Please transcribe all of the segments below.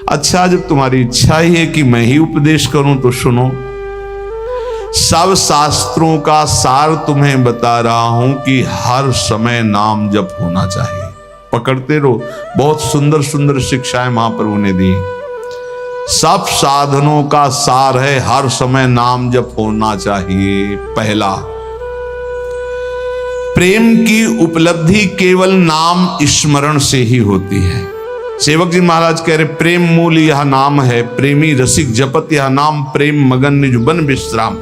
अच्छा, जब तुम्हारी इच्छा ही है कि मैं ही उपदेश करूं तो सुनो। सब शास्त्रों का सार तुम्हें बता रहा हूं कि हर समय नाम जप होना चाहिए। पकड़ते रहो, बहुत सुंदर सुंदर शिक्षाएं महाप्रभु ने दी। सब साधनों का सार है हर समय नाम जप होना चाहिए। पहला, प्रेम की उपलब्धि केवल नाम स्मरण से ही होती है। सेवक जी महाराज कह रहे, प्रेम मूल यह नाम है, प्रेमी रसिक जपत यह नाम, प्रेम मगन निज बन विश्राम।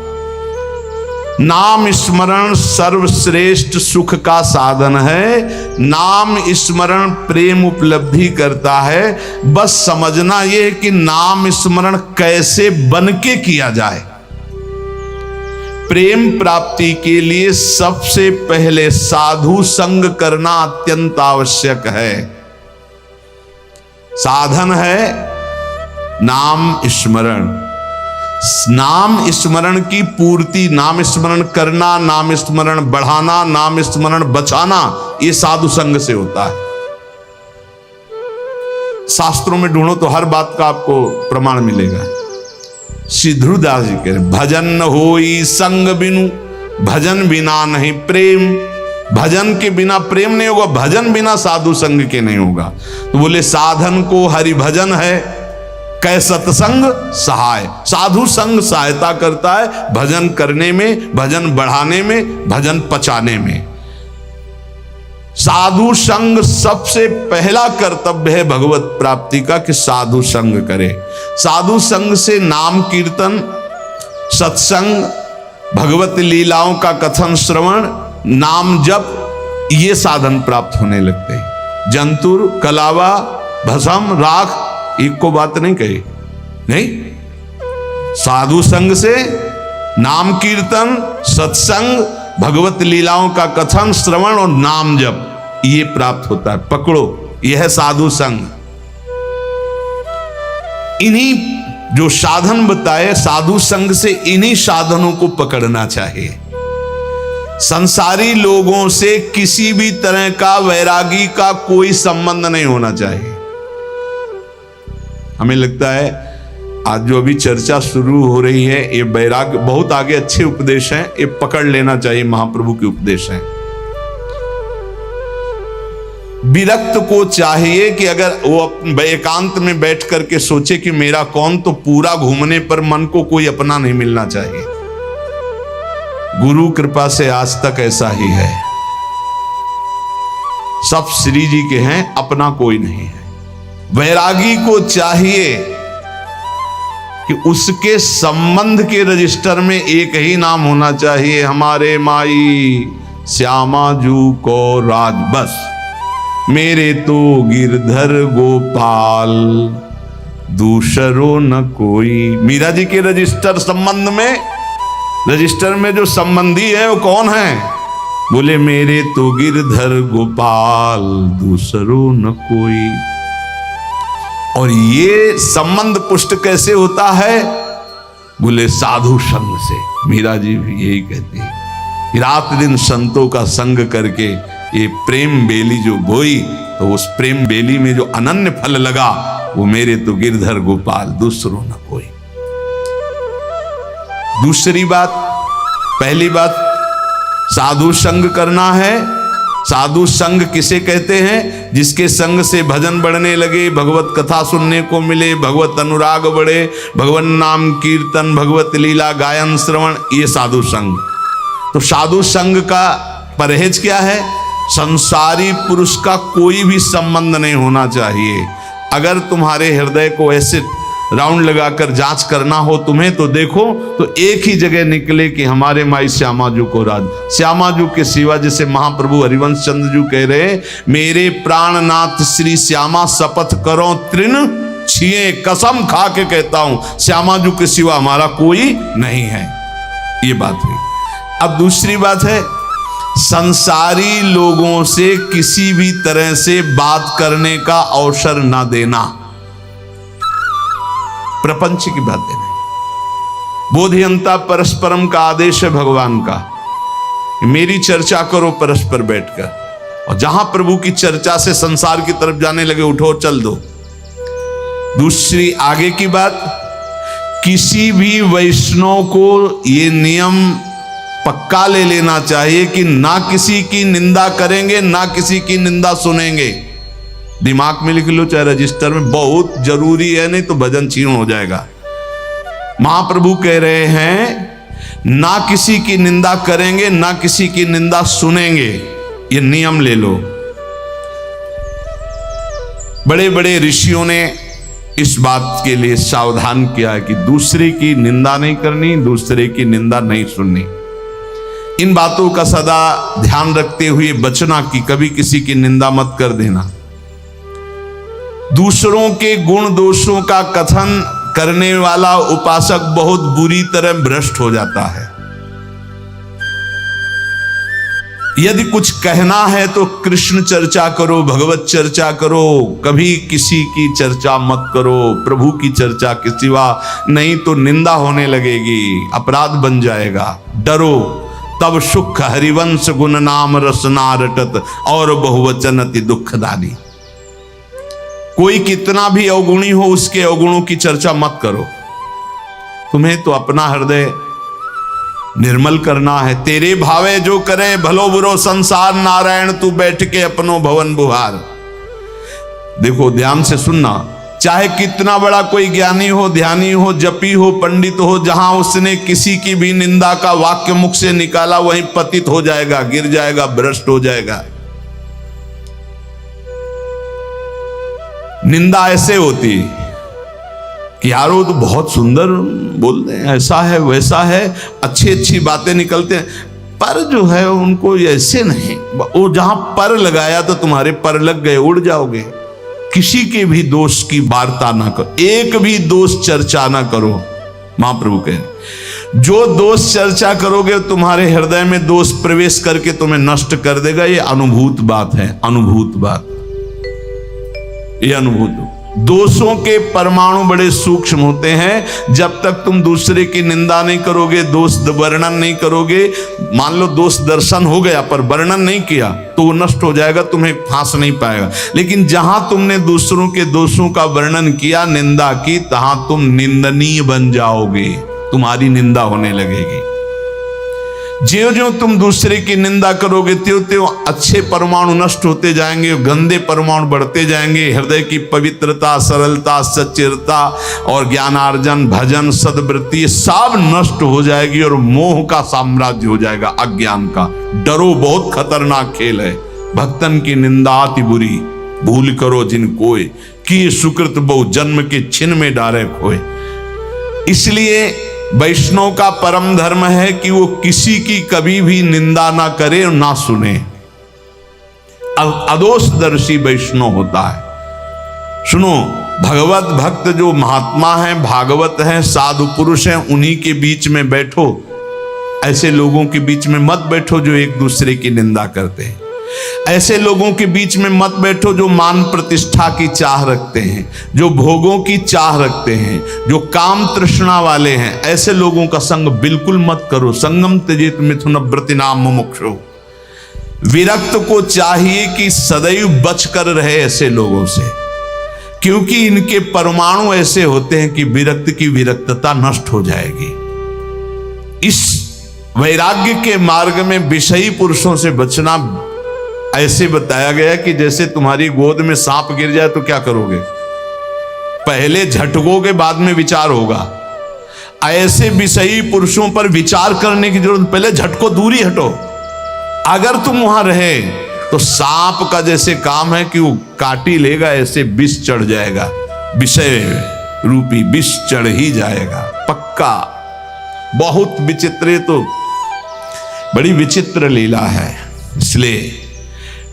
नाम स्मरण सर्वश्रेष्ठ सुख का साधन है। नाम स्मरण प्रेम उपलब्धि करता है। बस समझना यह है कि नाम स्मरण कैसे बन के किया जाए। प्रेम प्राप्ति के लिए सबसे पहले साधु संग करना अत्यंत आवश्यक है। साधन है नाम स्मरण। नाम स्मरण की पूर्ति, नाम स्मरण करना, नाम स्मरण बढ़ाना, नाम स्मरण बचाना, ये साधु संग से होता है। शास्त्रों में ढूंढो तो हर बात का आपको प्रमाण मिलेगा। श्री ध्रुवदास जी कह रहे, भजन न होई संग बिनु, भजन बिना नहीं प्रेम। भजन के बिना प्रेम नहीं होगा, भजन बिना साधु संग के नहीं होगा। तो बोले साधन को हरि भजन है, कै सत्संग सहाय। साधु संग सहायता करता है भजन करने में, भजन बढ़ाने में, भजन पचाने में। साधु संग सबसे पहला कर्तव्य है भगवत प्राप्ति का कि साधु संग करे। साधु संग से नाम कीर्तन, सत्संग, भगवत लीलाओं का कथन श्रवण, नाम जप, ये साधन प्राप्त होने लगते हैं। जंतुर, कलावा, भस्म, राख, एक को बात नहीं कही नहीं। साधु संग से नाम कीर्तन, सत्संग, भगवत लीलाओं का कथन श्रवण और नाम जप, ये प्राप्त होता है। पकड़ो, यह है साधु संग। इन्हीं जो साधन बताए, साधु संग से इन्हीं साधनों को पकड़ना चाहिए। संसारी लोगों से किसी भी तरह का वैरागी का कोई संबंध नहीं होना चाहिए। हमें लगता है आज जो अभी चर्चा शुरू हो रही है, ये वैराग्य बहुत आगे अच्छे उपदेश हैं, ये पकड़ लेना चाहिए, महाप्रभु के उपदेश हैं। विरक्त को चाहिए कि अगर वो एकांत में बैठ करके सोचे कि मेरा कौन, तो पूरा घूमने पर मन को कोई अपना नहीं मिलना चाहिए। गुरु कृपा से आज तक ऐसा ही है, सब श्री जी के हैं, अपना कोई नहीं है। वैरागी को चाहिए कि उसके संबंध के रजिस्टर में एक ही नाम होना चाहिए, हमारे माई श्यामा जू को राज, बस मेरे तो गिरधर गोपाल, दूसरो न कोई। मीरा जी के रजिस्टर संबंध में, रजिस्टर में जो संबंधी है वो कौन है? बोले मेरे तो गिरधर गोपाल, दूसरो न कोई। और ये संबंध पुष्ट कैसे होता है? बोले साधु संग से। मीरा जी भी यही कहती है, रात दिन संतों का संग करके ये प्रेम बेली जो बोई, तो उस प्रेम बेली में जो अनन्य फल लगा, वो मेरे तो गिरधर गोपाल, दूसरो न कोई। दूसरी बात, पहली बात साधु संग करना है। साधु संग किसे कहते हैं? जिसके संग से भजन बढ़ने लगे, भगवत कथा सुनने को मिले, भगवत अनुराग बढ़े, भगवान नाम कीर्तन, भगवत लीला गायन श्रवण, ये साधु संग। तो साधु संग का परहेज क्या है? संसारी पुरुष का कोई भी संबंध नहीं होना चाहिए। अगर तुम्हारे हृदय को ऐसे राउंड लगाकर जांच करना हो तुम्हें, तो देखो तो एक ही जगह निकले कि हमारे माई श्यामाजू को राज। श्यामाजू के सिवा, जैसे महाप्रभु हरिवंश चंद्र जी कह रहे, मेरे प्राणनाथ श्री श्यामा शपथ करो तृण छिए, कसम खा के कहता हूं श्यामाजू के सिवा हमारा कोई नहीं है। ये बात हुई। अब दूसरी बात है, संसारी लोगों से किसी भी तरह से बात करने का अवसर ना देना, प्रपंच की बातें नहीं। बोधियंता परस्परम का आदेश है भगवान का, मेरी चर्चा करो परस्पर बैठकर, और जहां प्रभु की चर्चा से संसार की तरफ जाने लगे, उठो चल दो। दूसरी आगे की बात, किसी भी वैष्णव को ये नियम पक्का ले लेना चाहिए कि ना किसी की निंदा करेंगे, ना किसी की निंदा सुनेंगे। दिमाग में लिख लो, चाहे रजिस्टर में, बहुत जरूरी है, नहीं तो भजन छीन हो जाएगा। महाप्रभु कह रहे हैं ना किसी की निंदा करेंगे, ना किसी की निंदा सुनेंगे, ये नियम ले लो। बड़े बड़े ऋषियों ने इस बात के लिए सावधान किया है कि दूसरे की निंदा नहीं करनी, दूसरे की निंदा नहीं सुननी। इन बातों का सदा ध्यान रखते हुए बचना कि कभी किसी की निंदा मत कर देना। दूसरों के गुण दोषों का कथन करने वाला उपासक बहुत बुरी तरह भ्रष्ट हो जाता है। यदि कुछ कहना है तो कृष्ण चर्चा करो, भगवत चर्चा करो, कभी किसी की चर्चा मत करो, प्रभु की चर्चा के सिवा, नहीं तो निंदा होने लगेगी, अपराध बन जाएगा। डरो तब सुख हरिवंश गुण नाम रसना रटत और बहुवचन अति दुखदानी। कोई कितना भी अवगुणी हो उसके अवगुणों की चर्चा मत करो। तुम्हें तो अपना हृदय निर्मल करना है। तेरे भावे जो करे भलो बुरो संसार, नारायण तू बैठ के अपनो भवन बुहार। देखो ध्यान से सुनना, चाहे कितना बड़ा कोई ज्ञानी हो, ध्यानी हो, जपी हो, पंडित हो, जहां उसने किसी की भी निंदा का वाक्य मुख से निकाला वहीं पतित हो जाएगा, गिर जाएगा, भ्रष्ट हो जाएगा। निंदा ऐसे होती कि यार वो तो बहुत सुंदर बोलते हैं, ऐसा है वैसा है, अच्छी अच्छी बातें निकलते हैं, पर जो है उनको ऐसे नहीं। वो जहां पर लगाया तो तुम्हारे पर लग गए, उड़ जाओगे। किसी के भी दोष की वार्ता ना करो, एक भी दोष चर्चा ना करो। महाप्रभु कहे जो दोष चर्चा करोगे तुम्हारे हृदय में दोष प्रवेश करके तुम्हें नष्ट कर देगा। ये अनुभूत बात है, अनुभूत बात, ये अनुभूत। दोषों के परमाणु बड़े सूक्ष्म होते हैं। जब तक तुम दूसरे की निंदा नहीं करोगे, दोष वर्णन नहीं करोगे, मान लो दोष दर्शन हो गया पर वर्णन नहीं किया तो वो नष्ट हो जाएगा, तुम्हें फांस नहीं पाएगा। लेकिन जहां तुमने दूसरों के दोषों का वर्णन किया, निंदा की, तहां तुम निंदनीय बन जाओगे, तुम्हारी निंदा होने लगेगी। ज्यों ज्यों तुम दूसरे की निंदा करोगे त्यों त्यों अच्छे परमाणु नष्ट होते जाएंगे, गंदे परमाणु बढ़ते जाएंगे। हृदय की पवित्रता, सरलता, सच्चिरता और ज्ञानार्जन, भजन, सद्वृत्ति सब नष्ट हो जाएगी और मोह का साम्राज्य हो जाएगा, अज्ञान का। डरो, बहुत खतरनाक खेल है। भक्तन की निंदा अति बुरी, भूल करो जिन कोय, कि सुकृत बहु जन्म के छिन में डारे खोए। इसलिए वैष्णव का परम धर्म है कि वो किसी की कभी भी निंदा ना करे और ना सुने। अदोषदर्शी वैष्णव होता है। सुनो, भगवत भक्त जो महात्मा है, भागवत है, साधु पुरुष है, उन्हीं के बीच में बैठो। ऐसे लोगों के बीच में मत बैठो जो एक दूसरे की निंदा करते हैं। ऐसे लोगों के बीच में मत बैठो जो मान प्रतिष्ठा की चाह रखते हैं, जो भोगों की चाह रखते हैं, जो काम तृष्णा वाले हैं। ऐसे लोगों का संग बिल्कुल मत करो। संगम त्यजेत मिथुन व्रतिनाम मुमुक्षु। विरक्त को चाहिए कि सदैव बच कर रहे ऐसे लोगों से, क्योंकि इनके परमाणु ऐसे होते हैं कि विरक्त की विरक्तता नष्ट हो जाएगी। इस वैराग्य के मार्ग में विषयी पुरुषों से बचना ऐसे बताया गया कि जैसे तुम्हारी गोद में सांप गिर जाए तो क्या करोगे? पहले झटकोगे, बाद में विचार होगा। ऐसे विषयी पुरुषों पर विचार करने की जरूरत, पहले झटको, दूरी हटो। अगर तुम वहां रहे तो सांप का जैसे काम है कि वो काटी लेगा, ऐसे विष चढ़ जाएगा, विषय रूपी विष चढ़ ही जाएगा पक्का। बहुत विचित्र, तो बड़ी विचित्र लीला है। इसलिए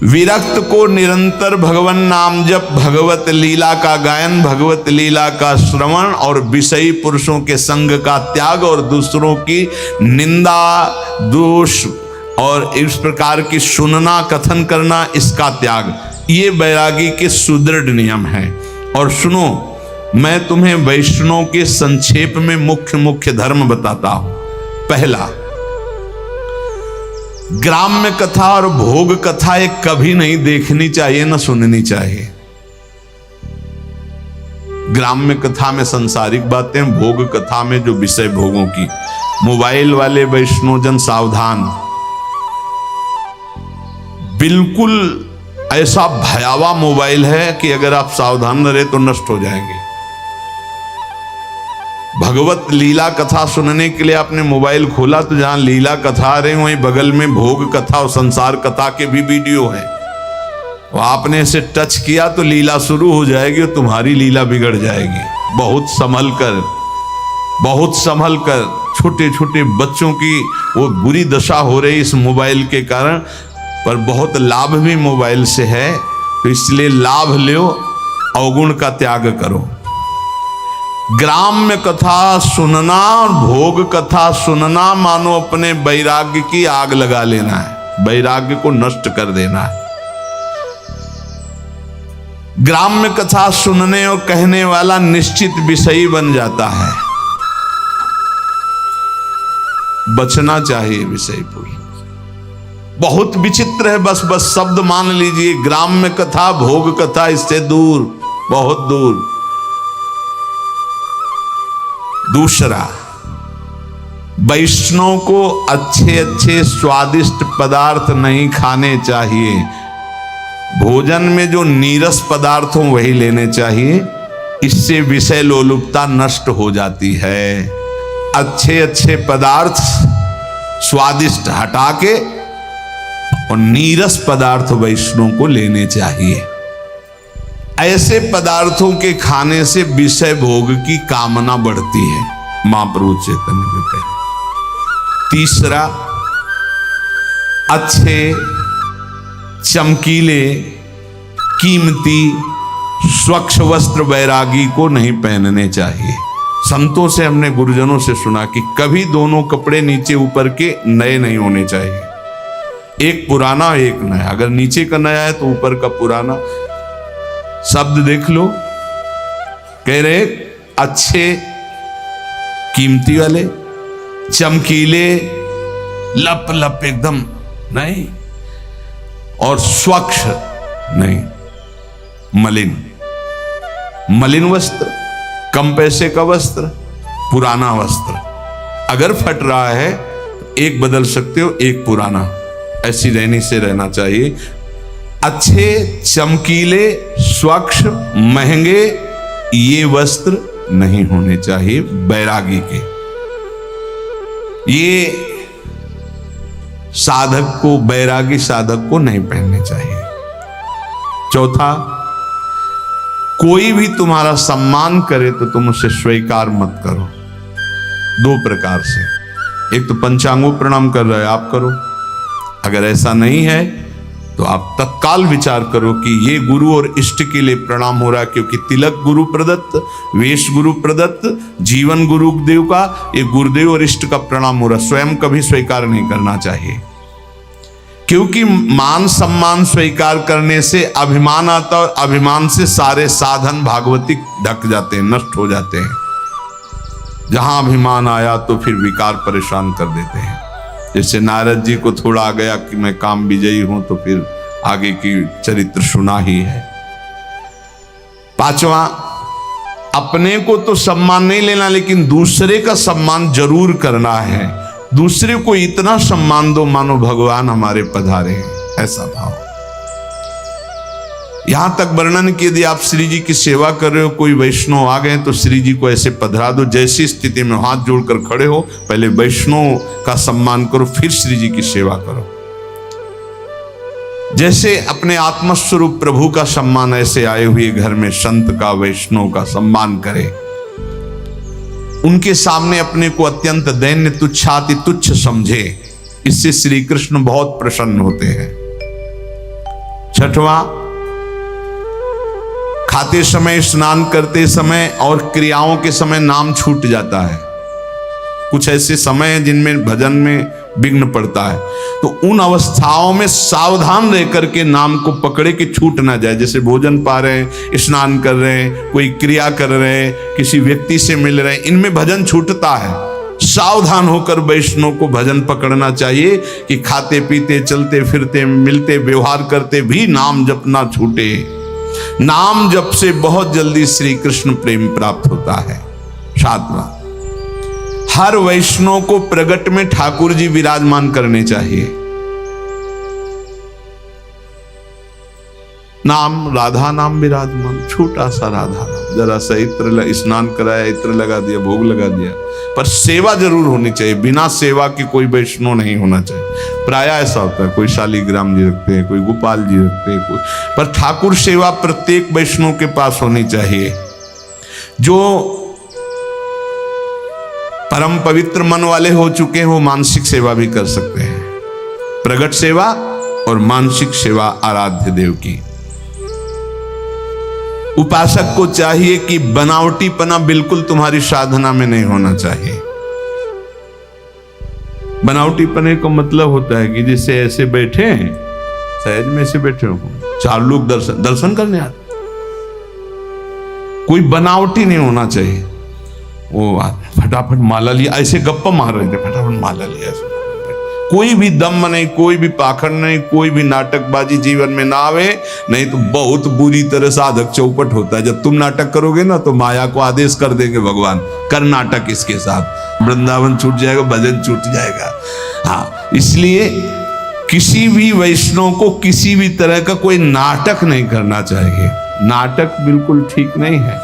विरक्त को निरंतर भगवान नाम जप, भगवत लीला का गायन, भगवत लीला का श्रवण और विषयी पुरुषों के संग का त्याग और दूसरों की निंदा, दोष और इस प्रकार की सुनना, कथन करना, इसका त्याग, ये बैरागी के सुदृढ़ नियम है। और सुनो, मैं तुम्हें वैष्णव के संक्षेप में मुख्य मुख्य धर्म बताता हूं। पहला, ग्राम्य कथा और भोग कथा एक कभी नहीं देखनी चाहिए, न सुननी चाहिए। ग्राम्य कथा में सांसारिक बातें, भोग कथा में जो विषय भोगों की। मोबाइल वाले वैष्णोजन सावधान, बिल्कुल ऐसा भयावह मोबाइल है कि अगर आप सावधान न रहे तो नष्ट हो जाएंगे। भगवत लीला कथा सुनने के लिए आपने मोबाइल खोला तो जहां लीला कथा आ रही वहीं बगल में भोग कथा और संसार कथा के भी वीडियो है। आपने इसे टच किया तो लीला शुरू हो जाएगी और तुम्हारी लीला बिगड़ जाएगी। बहुत संभल कर छोटे छोटे बच्चों की वो बुरी दशा हो रही इस मोबाइल के कारण, पर बहुत लाभ भी मोबाइल से है, तो इसलिए लाभ लो, अवगुण का त्याग करो। ग्राम्य कथा सुनना और भोग कथा सुनना मानो अपने वैराग्य की आग लगा लेना है, वैराग्य को नष्ट कर देना है। ग्राम्य कथा सुनने और कहने वाला निश्चित विषयी बन जाता है। बचना चाहिए विषय को। बहुत विचित्र है, बस शब्द मान लीजिए, ग्राम्य कथा भोग कथा इससे दूर, बहुत दूर। दूसरा, वैष्णव को अच्छे अच्छे स्वादिष्ट पदार्थ नहीं खाने चाहिए। भोजन में जो नीरस पदार्थ हो वही लेने चाहिए, इससे विषय लोलुपता नष्ट हो जाती है। अच्छे अच्छे पदार्थ स्वादिष्ट हटा के और नीरस पदार्थ वैष्णव को लेने चाहिए। ऐसे पदार्थों के खाने से विषय भोग की कामना बढ़ती है, महाप्रभु चैतन्य देते हैं। तीसरा, अच्छे चमकीले कीमती स्वच्छ वस्त्र वैरागी को नहीं पहनने चाहिए। संतों से हमने गुरुजनों से सुना कि कभी दोनों कपड़े नीचे ऊपर के नए नहीं होने चाहिए, एक पुराना एक नया। अगर नीचे का नया है तो ऊपर का पुराना। शब्द देख लो, कह रहे अच्छे कीमती वाले चमकीले लप लप एकदम नहीं, और स्वच्छ नहीं, मलिन वस्त्र, कम पैसे का वस्त्र, पुराना वस्त्र। अगर फट रहा है एक बदल सकते हो, एक पुराना। ऐसी रहनी से रहना चाहिए। अच्छे चमकीले स्वच्छ महंगे ये वस्त्र नहीं होने चाहिए बैरागी के। ये साधक को, बैरागी साधक को नहीं पहनने चाहिए। चौथा, कोई भी तुम्हारा सम्मान करे तो तुम उसे स्वीकार मत करो। दो प्रकार से, एक तो पंचांगों प्रणाम कर रहे आप करो, अगर ऐसा नहीं है तो आप तत्काल विचार करो कि ये गुरु और इष्ट के लिए प्रणाम हो रहा है, क्योंकि तिलक गुरु प्रदत्त, वेश गुरु प्रदत्त, जीवन गुरुदेव का, ये गुरुदेव और इष्ट का प्रणाम हो रहा, स्वयं कभी स्वीकार नहीं करना चाहिए। क्योंकि मान सम्मान स्वीकार करने से अभिमान आता है, और अभिमान से सारे साधन भागवती ढक जाते हैं, नष्ट हो जाते हैं। जहां अभिमान आया तो फिर विकार परेशान कर देते हैं। जैसे नारद जी को थोड़ा आ गया कि मैं काम विजयी हूं, तो फिर आगे की चरित्र सुना ही है। पांचवा, अपने को तो सम्मान नहीं लेना, लेकिन दूसरे का सम्मान जरूर करना है। दूसरे को इतना सम्मान दो मानो भगवान हमारे पधारे हैं, ऐसा भाव। यहां तक वर्णन कि यदि आप श्री जी की सेवा कर रहे हो, कोई वैष्णव आ गए तो श्री जी को ऐसे पधरा दो, जैसी स्थिति में हाथ जोड़कर खड़े हो, पहले वैष्णव का सम्मान करो, फिर श्री जी की सेवा करो। जैसे अपने आत्मस्वरूप प्रभु का सम्मान, ऐसे आए हुए घर में संत का, वैष्णव का सम्मान करे। उनके सामने अपने को अत्यंत दैन्य तुच्छाति तुच्छ समझे, इससे श्री कृष्ण बहुत प्रसन्न होते हैं। छठवां, खाते समय, स्नान करते समय और क्रियाओं के समय नाम छूट जाता है। कुछ ऐसे समय हैं जिनमें भजन में विघ्न पड़ता है, तो उन अवस्थाओं में सावधान रह करके नाम को पकड़े कि छूट ना जाए। जैसे भोजन पा रहे हैं, स्नान कर रहे हैं, कोई क्रिया कर रहे हैं, किसी व्यक्ति से मिल रहे हैं, इनमें भजन छूटता है। सावधान होकर वैष्णव को भजन पकड़ना चाहिए कि खाते पीते, चलते फिरते, मिलते, व्यवहार करते भी नाम जप ना छूटे। नाम जप से बहुत जल्दी श्री कृष्ण प्रेम प्राप्त होता है। 7वां, हर वैष्णव को प्रगट में ठाकुर जी विराजमान करने चाहिए। नाम राधा नाम विराजमान, छोटा सा राधा नाम, जरा सा इत्र स्नान कराया, इत्र लगा दिया, भोग लगा दिया, पर सेवा जरूर होनी चाहिए। बिना सेवा के कोई वैष्णव नहीं होना चाहिए। प्राय ऐसा होता है, कोई शालिग्राम जी रखते हैं, कोई गोपाल जी रखते हैं, कोई, पर ठाकुर सेवा प्रत्येक वैष्णव के पास होनी चाहिए। जो परम पवित्र मन वाले हो चुके हैं वो मानसिक सेवा भी कर सकते हैं, प्रगट सेवा और मानसिक सेवा आराध्य देव की। उपासक को चाहिए कि बनावटीपना बिल्कुल तुम्हारी साधना में नहीं होना चाहिए। बनावटीपने का मतलब होता है कि जैसे ऐसे बैठे हैं, सहज में ऐसे बैठे हो, 4 लोग दर्शन करने आते, कोई बनावटी नहीं होना चाहिए। वो फटाफट माला लिया, ऐसे गप्पा मार रहे थे, फटाफट माला लिया, कोई भी दम नहीं, कोई भी पाखंड नहीं, कोई भी नाटकबाजी जीवन में ना आवे, नहीं तो बहुत बुरी तरह साधक चौपट होता है। जब तुम नाटक करोगे ना तो माया को आदेश कर देंगे भगवान, कर नाटक इसके साथ, वृंदावन छूट जाएगा, भजन छूट जाएगा। हाँ, इसलिए किसी भी वैष्णव को किसी भी तरह का कोई नाटक नहीं करना चाहिए। नाटक बिल्कुल ठीक नहीं है।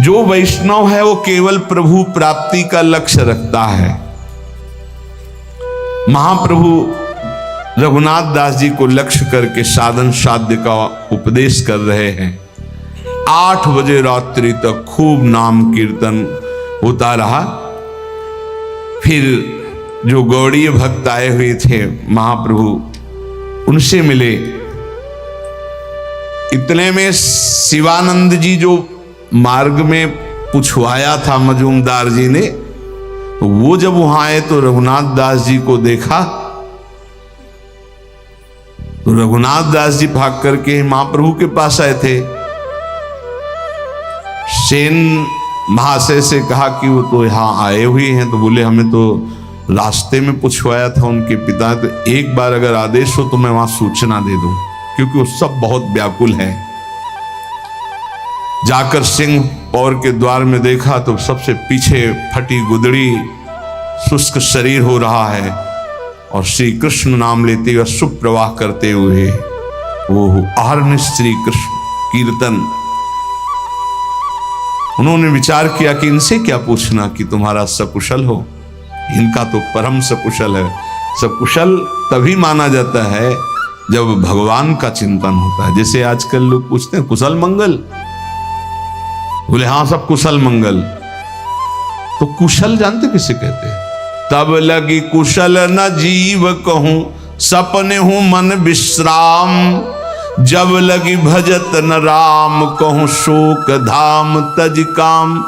जो वैष्णव है वो केवल प्रभु प्राप्ति का लक्ष्य रखता है। महाप्रभु रघुनाथ दास जी को लक्ष्य करके साधन साध्य का उपदेश कर रहे हैं। 8 बजे रात्रि तक खूब नाम कीर्तन होता रहा। फिर जो गौड़ीय भक्त आए हुए थे महाप्रभु उनसे मिले। इतने में शिवानंद जी जो मार्ग में पूछवाया था मजूमदार जी ने, तो वो जब वहां आए तो रघुनाथ दास जी को देखा, तो रघुनाथ दास जी भाग करके महाप्रभु के पास आए थे। सेन महाशय से कहा कि वो तो यहाँ आए हुए हैं, तो बोले हमें तो रास्ते में पूछवाया था उनके पिता, तो एक बार अगर आदेश हो तो मैं वहां सूचना दे दूं, क्योंकि वो सब बहुत व्याकुल है। जाकर सिंह पौर के द्वार में देखा तो सबसे पीछे फटी गुदड़ी, शुष्क शरीर हो रहा है, और श्री कृष्ण नाम लेते हुए सुप्रवाह करते हुए वो आहर्निश श्री कृष्ण कीर्तन। उन्होंने विचार किया कि इनसे क्या पूछना कि तुम्हारा सकुशल हो, इनका तो परम सकुशल है। सकुशल तभी माना जाता है जब भगवान का चिंतन होता है। जैसे आजकल लोग पूछते हैं कुशल मंगल, बोले हाँ सब कुशल मंगल, तो कुशल जानते किसे कहते हैं? तब लगी कुशल न जीव कहूं, सपने हूं मन विश्राम, जब लगी भजत न राम कहूं, शोक धाम तज काम।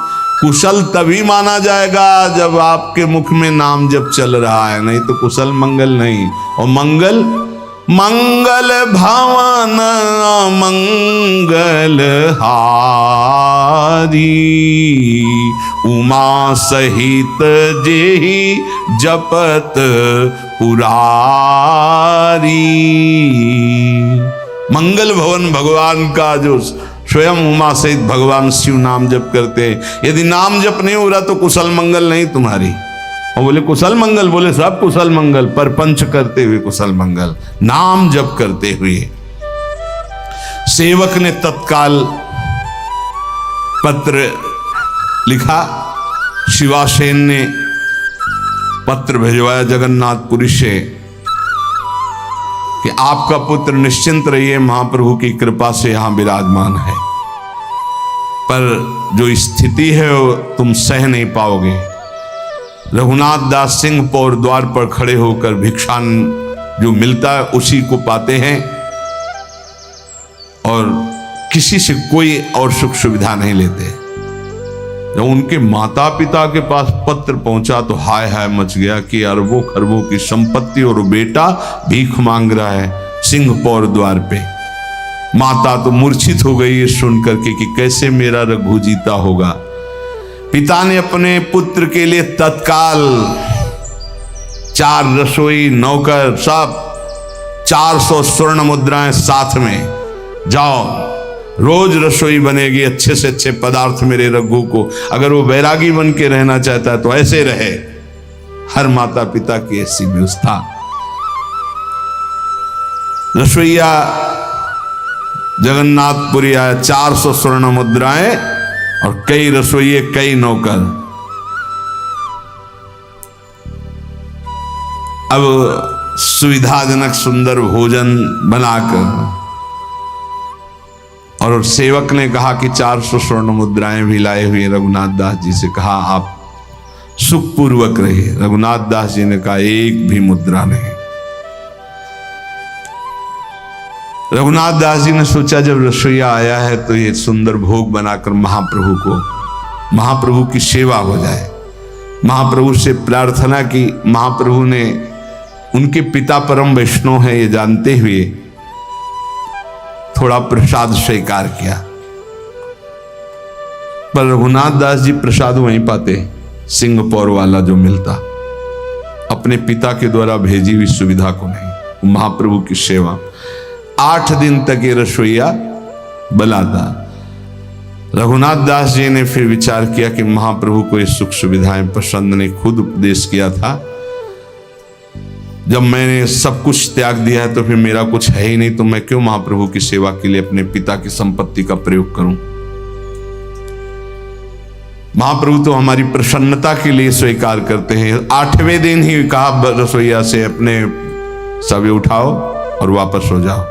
कुशल तभी माना जाएगा जब आपके मुख में नाम जब चल रहा है, नहीं तो कुशल मंगल नहीं। और मंगल मंगल भवन मंगल हारी, उमा सहित जेहि जपत पुरारी। मंगल भवन भगवान का जो स्वयं उमा सहित भगवान शिव नाम जप करते हैं। यदि नाम जप नहीं हो रहा तो कुशल मंगल नहीं तुम्हारी। और बोले कुशल मंगल, बोले सब कुशल मंगल, पर पंच करते हुए कुशल मंगल, नाम जप करते हुए। सेवक ने तत्काल पत्र लिखा, शिवासेन ने पत्र भिजवाया जगन्नाथपुरी से कि आपका पुत्र निश्चिंत रहिए, महाप्रभु की कृपा से यहां विराजमान है, पर जो स्थिति है वो तुम सह नहीं पाओगे। रघुनाथ दास सिंह पौर द्वार पर खड़े होकर भिक्षान जो मिलता है उसी को पाते हैं, और किसी से कोई और सुख सुविधा नहीं लेते। जब उनके माता पिता के पास पत्र पहुंचा तो हाय हाय मच गया कि अरबों खरबों की संपत्ति और बेटा भीख मांग रहा है सिंह पौर द्वार पे। माता तो मूर्छित हो गई ये सुन करके कि कैसे मेरा रघु जीता होगा। पिता ने अपने पुत्र के लिए तत्काल 4 रसोई, नौकर, सब 400 स्वर्ण मुद्राएं साथ में जाओ रोज रसोई बनेगी, अच्छे से अच्छे पदार्थ मेरे रघु को। अगर वो बैरागी बन के रहना चाहता है तो ऐसे रहे। हर माता पिता की ऐसी व्यवस्था। रसोईया जगन्नाथपुरी आया, 400 स्वर्ण मुद्राएं और कई रसोइये, कई नौकर। अब सुविधाजनक सुंदर भोजन बनाकर, और सेवक ने कहा कि 400 स्वर्ण मुद्राएं भी लाए हुए रघुनाथ दास जी से कहा आप सुखपूर्वक रहिए। रघुनाथ दास जी ने कहा एक भी मुद्रा नहीं। रघुनाथ दास जी ने सोचा जब रसोईया आया है तो ये सुंदर भोग बनाकर महाप्रभु की सेवा हो जाए। महाप्रभु से प्रार्थना की। महाप्रभु ने, उनके पिता परम वैष्णव हैं ये जानते हुए, थोड़ा प्रसाद स्वीकार किया। पर रघुनाथ दास जी प्रसाद वहीं पाते, सिंहपौर वाला जो मिलता, अपने पिता के द्वारा भेजी हुई सुविधा को नहीं। महाप्रभु की सेवा 8 दिन तक ये रसोईया बनाता। रघुनाथ दास जी ने फिर विचार किया कि महाप्रभु को ये सुख सुविधाएं पसंद नहीं। खुद उपदेश किया था, जब मैंने सब कुछ त्याग दिया है तो फिर मेरा कुछ है ही नहीं, तो मैं क्यों महाप्रभु की सेवा के लिए अपने पिता की संपत्ति का प्रयोग करूं। महाप्रभु तो हमारी प्रसन्नता के लिए स्वीकार करते हैं। 8वें दिन ही कहा रसोईया से अपने सभी उठाओ और वापस हो जाओ।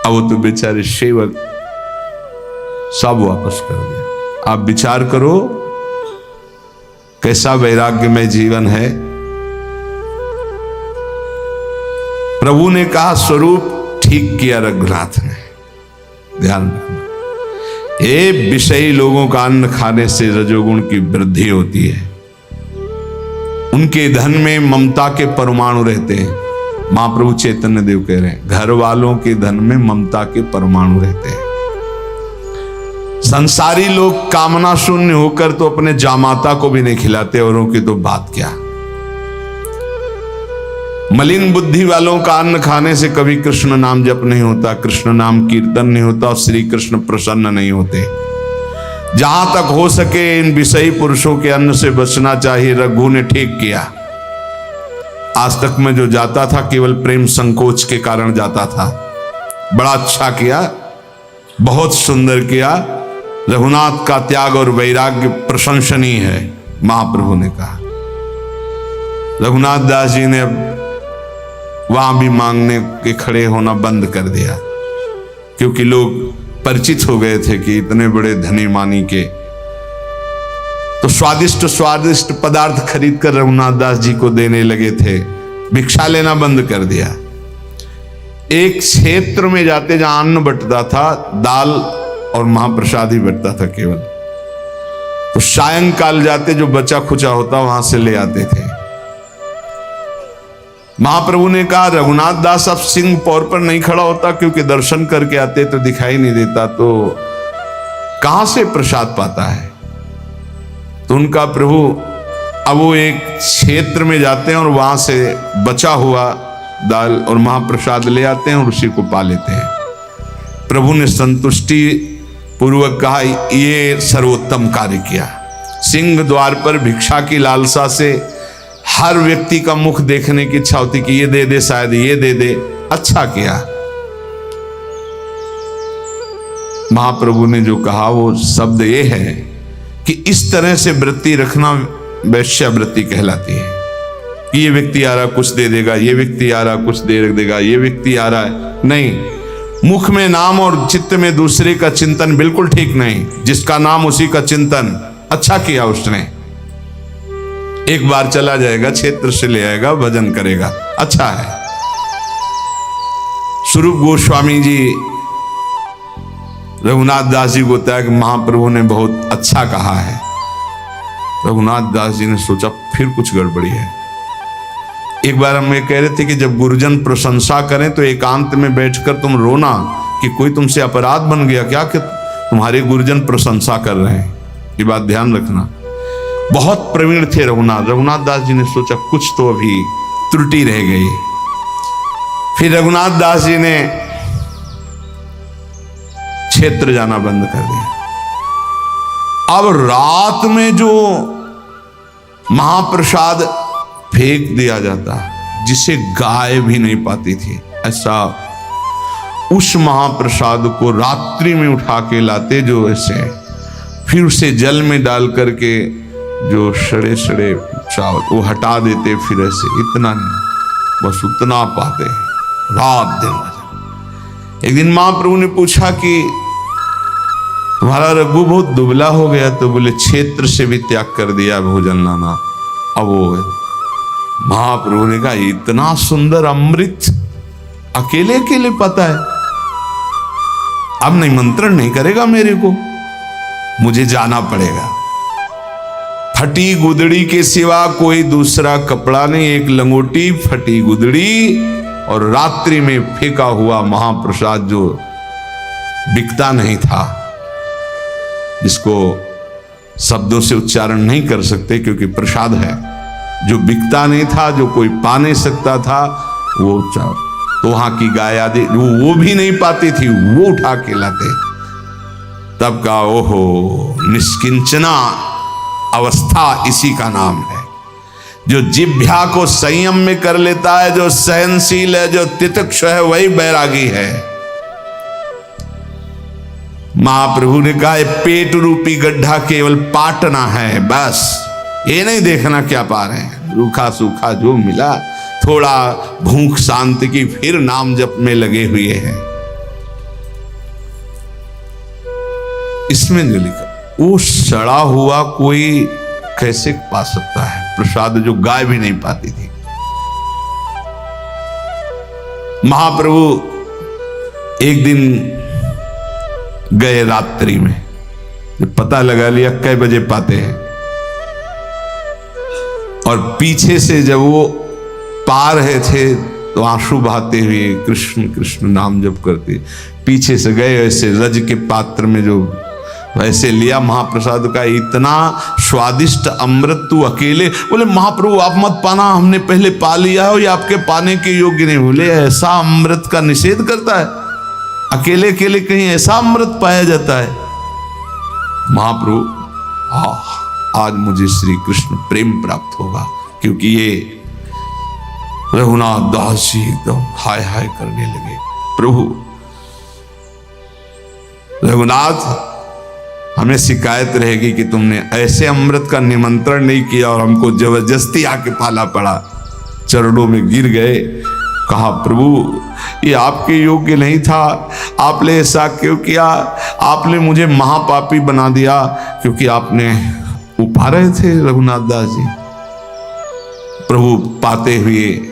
अब वो तो बेचारे सेवक सब वापस कर दिया। आप विचार करो कैसा वैराग्यमय जीवन है। प्रभु ने कहा स्वरूप ठीक किया रघुनाथ ने। ध्यान रखना, ये विषयी लोगों का अन्न खाने से रजोगुण की वृद्धि होती है। उनके धन में ममता के परमाणु रहते हैं। महाप्रभु चैतन्य देव कह रहे हैं, घर वालों के धन में ममता के परमाणु रहते हैं। संसारी लोग कामना शून्य होकर तो अपने जामाता को भी नहीं खिलाते, औरों की तो बात क्या। मलिन बुद्धि वालों का अन्न खाने से कभी कृष्ण नाम जप नहीं होता, कृष्ण नाम कीर्तन नहीं होता और श्री कृष्ण प्रसन्न नहीं होते। जहां तक हो सके इन विषयी पुरुषों के अन्न से बचना चाहिए। रघु ने ठीक किया। आज तक मैं जो जाता था केवल प्रेम संकोच के कारण जाता था। बड़ा अच्छा किया, बहुत सुंदर किया। रघुनाथ का त्याग और वैराग्य प्रशंसनीय है, महाप्रभु ने कहा। रघुनाथ दास जी ने अब वहां भी मांगने के खड़े होना बंद कर दिया, क्योंकि लोग परिचित हो गए थे कि इतने बड़े धनी मानी के। तो स्वादिष्ट स्वादिष्ट पदार्थ खरीद कर रघुनाथ दास जी को देने लगे थे। भिक्षा लेना बंद कर दिया। एक क्षेत्र में जाते जहां अन्न बंटता था, दाल और महाप्रसाद ही बंटता था केवल, तो सायंकाल जाते जो बचा खुचा होता वहां से ले आते थे। महाप्रभु ने कहा रघुनाथ दास अब सिंह पौर पर नहीं खड़ा होता, क्योंकि दर्शन करके आते तो दिखाई नहीं देता, तो कहां से प्रसाद पाता है। तो उनका प्रभु अब वो एक क्षेत्र में जाते हैं और वहां से बचा हुआ दाल और महाप्रसाद ले आते हैं और उसी को पा लेते हैं। प्रभु ने संतुष्टि पूर्वक कहा ये सर्वोत्तम कार्य किया। सिंह द्वार पर भिक्षा की लालसा से हर व्यक्ति का मुख देखने की इच्छा होती कि ये दे दे, शायद ये दे दे। अच्छा किया। महाप्रभु ने जो कहा वो शब्द ये है कि इस तरह से वृत्ति रखना वैश्यावृत्ति कहलाती है। कि ये व्यक्ति आ रहा कुछ दे देगा, ये व्यक्ति आ रहा कुछ दे देगा, ये व्यक्ति आ रहा है, नहीं। मुख में नाम और चित्त में दूसरे का चिंतन बिल्कुल ठीक नहीं। जिसका नाम उसी का चिंतन। अच्छा किया उसने। एक बार चला जाएगा, क्षेत्र से ले आएगा, भजन करेगा, अच्छा है। स्वरूप गोस्वामी जी रघुनाथ दास जी को बताया कि महाप्रभु ने बहुत अच्छा कहा है। रघुनाथ दास जी ने सोचा फिर कुछ गड़बड़ी है। एक बार हम ये कह रहे थे कि जब गुरुजन प्रशंसा करें तो एकांत में बैठकर तुम रोना कि कोई तुमसे अपराध बन गया क्या कि तुम्हारे गुरुजन प्रशंसा कर रहे हैं। ये बात ध्यान रखना। बहुत प्रवीण थे रघुनाथ दास जी ने सोचा कुछ तो अभी त्रुटि रह गई। फिर रघुनाथ दास जी ने क्षेत्र जाना बंद कर दिया। अब रात में जो महाप्रसाद फेंक दिया जाता, जिसे गाय भी नहीं पाती थी, ऐसा उस महाप्रसाद को रात्रि में उठा के लाते, जो ऐसे फिर उसे जल में डाल करके जो सड़े सड़े चावल वो हटा देते, फिर ऐसे इतना नहीं, बस उतना पाते रात दिन। एक दिन महाप्रभु ने पूछा कि तुम्हारा रघु बहुत दुबला हो गया, तो बोले क्षेत्र से भी त्याग कर दिया भोजन लाना। अब वो महाप्रभु ने कहा इतना सुंदर अमृत अकेले अकेले पता है, अब निमंत्रण नहीं करेगा मेरे को, मुझे जाना पड़ेगा। फटी गुदड़ी के सिवा कोई दूसरा कपड़ा नहीं, एक लंगोटी, फटी गुदड़ी और रात्रि में फेंका हुआ महाप्रसाद जो बिकता नहीं था, जिसको शब्दों से उच्चारण नहीं कर सकते क्योंकि प्रसाद है, जो बिकता नहीं था, जो कोई पा नहीं सकता था, वो तो वहां की गाय आदि वो भी नहीं पाती थी, वो उठा के लाते। तब का ओहो निष्किंचना अवस्था इसी का नाम है। जो जिह्वा को संयम में कर लेता है, जो सहनशील है, जो तितिक्ष है, वही बैरागी है। महाप्रभु ने कहा पेट रूपी गड्ढा केवल पाटना है, बस ये नहीं देखना क्या पा रहे हैं, रूखा सूखा जो मिला, थोड़ा भूख शांति की, फिर नाम जप में लगे हुए हैं। इसमें जो लिखा वो सड़ा हुआ कोई कैसे पा सकता है प्रसाद, जो गाय भी नहीं पाती थी। महाप्रभु एक दिन गए रात्रि में, पता लगा लिया कै बजे पाते हैं, और पीछे से जब वो पा रहे थे तो आंसू बहाते हुए कृष्ण कृष्ण नाम जप करते पीछे से गए, ऐसे रज के पात्र में जो वैसे लिया महाप्रसाद का, इतना स्वादिष्ट अमृत तू अकेले, बोले महाप्रभु आप मत पाना, हमने पहले पा लिया हो, ये आपके पाने के योग्य नहीं। बोले ऐसा अमृत का निषेध करता है, अकेले अकेले कहीं ऐसा अमृत पाया जाता है। महाप्रभु आज मुझे श्री कृष्ण प्रेम प्राप्त होगा, क्योंकि ये रघुनाथ दास जी एकदम हाय हाय करने लगे, प्रभु रघुनाथ हमें शिकायत रहेगी कि तुमने ऐसे अमृत का निमंत्रण नहीं किया और हमको जबरदस्ती आके पाला पड़ा। चरणों में गिर गए, कहा प्रभु ये आपके योग्य नहीं था, आपने ऐसा क्यों किया, आपने मुझे महापापी बना दिया, क्योंकि आपने उपा रहे थे रघुनाथ दास जी। प्रभु पाते हुए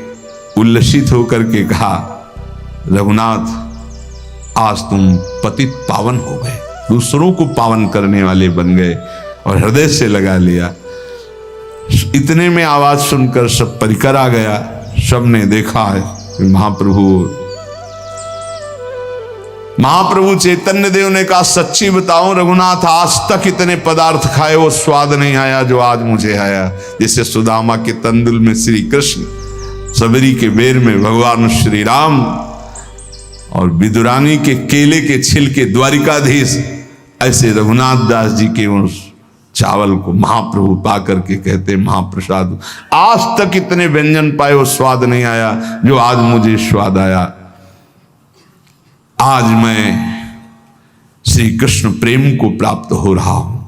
उल्लसित होकर के कहा रघुनाथ आज तुम पतित पावन हो गए, दूसरों को पावन करने वाले बन गए, और हृदय से लगा लिया। इतने में आवाज सुनकर सब परिकर आ गया, सबने देखा है कि महाप्रभु चैतन्य देव ने कहा सच्ची बताऊं रघुनाथ, आज तक इतने पदार्थ खाए वो स्वाद नहीं आया जो आज मुझे आया। जैसे सुदामा के तंदुल में श्री कृष्ण, सबरी के बेर में भगवान श्री राम, और विदुरानी के केले के छिलके द्वारिकाधीश, ऐसे रघुनाथ दास जी के उस चावल को महाप्रभु पा करके कहते महाप्रसाद, आज तक इतने व्यंजन पाए वो स्वाद नहीं आया जो आज मुझे स्वाद आया। आज मैं श्री कृष्ण प्रेम को प्राप्त हो रहा हूं।